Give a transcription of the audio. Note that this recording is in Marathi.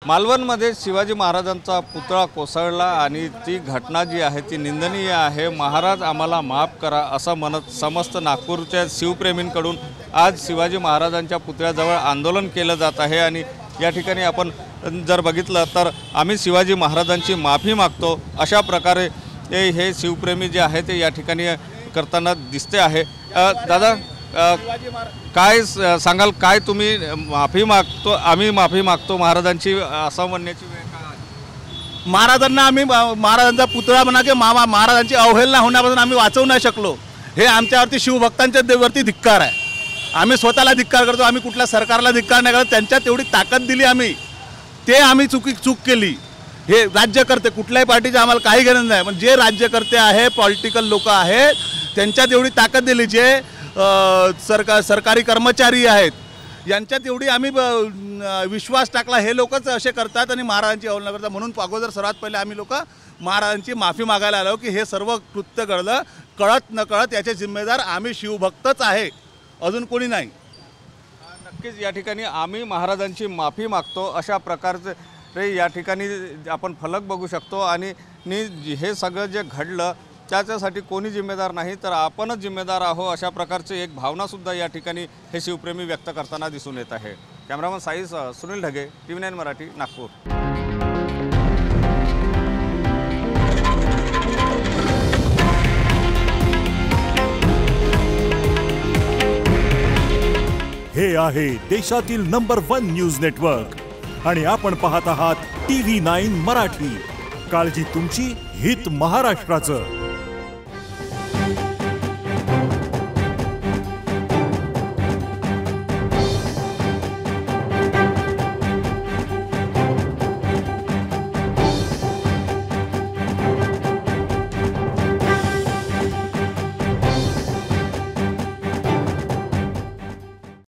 मालवणमध्ये शिवाजी महाराजांचा पुतळा कोसळला आणि ती घटना जी आहे ती निंदनीय आहे। महाराज आम्हाला माफ करा असं म्हणत समस्त नागपूरच्या शिवप्रेमींकडून आज शिवाजी महाराजांच्या पुतळ्याजवळ आंदोलन केलं जात आहे। आणि या ठिकाणी आपण जर बघितलं तर आम्ही शिवाजी महाराजांची माफी मागतो अशा प्रकारे हे शिवप्रेमी जे आहे ते या ठिकाणी करताना दिसते आहे। दादा काय सांगाल, काय तुम्ही माफी मागतो, आम्ही माफी मागतो महाराजांची असं म्हणण्याची वेळ का? महाराजांना आम्ही महाराजांचा पुतळा म्हणा की महाराजांची अवहेलना होण्यापासून आम्ही वाचवू नाही शकलो, हे आमच्यावरती शिवभक्तांच्या वरती धिक्कार आहे। आम्ही स्वतःला धिक्कार करतो, आम्ही कुठल्या सरकारला धिक्कार नाही करत। त्यांच्यात तेवढी ताकद दिली आम्ही, ते आम्ही चूक केली। हे राज्यकर्ते कुठल्याही पार्टीचे आम्हाला काही गरज नाही, पण जे राज्यकर्ते आहे पॉलिटिकल लोक आहेत त्यांच्यात एवढी ताकद दिली, जे सरकारी कर्मचारी आहेत यांच्यात एवढी आम्ही विश्वास टाकला। हे लोकच असे करतात आणि महाराजांची अवहेलना करतात, म्हणून अगोदर सर्वात पहिले आम्ही लोक महाराजांची माफी मागायला आलो की हे सर्व कृत्य घडलं कळत नकळत, याचे जिम्मेदार आम्ही शिवभक्तच आहे, अजून कोणी नाही। नक्कीच या ठिकाणी आम्ही महाराजांची माफी मागतो अशा प्रकारचे या ठिकाणी आपण फलक बघू शकतो। आणि हे सगळं जे घडलं त्याच्यासाठी कोणी जिम्मेदार नाही तर आपणच जिम्मेदार आहो अशा प्रकारचे एक भावनासुद्धा या ठिकाणी हे शिवप्रेमी व्यक्त करताना दिसून येत आहे। Cameraman size Sunil Dhage, TV9 Marathi, Nagpur. हे आहे देशातील नंबर 1 न्यूज नेटवर्क आणि आपण पाहत आहात TV9 मराठी। काळजी तुमची, हित महाराष्ट्राचं।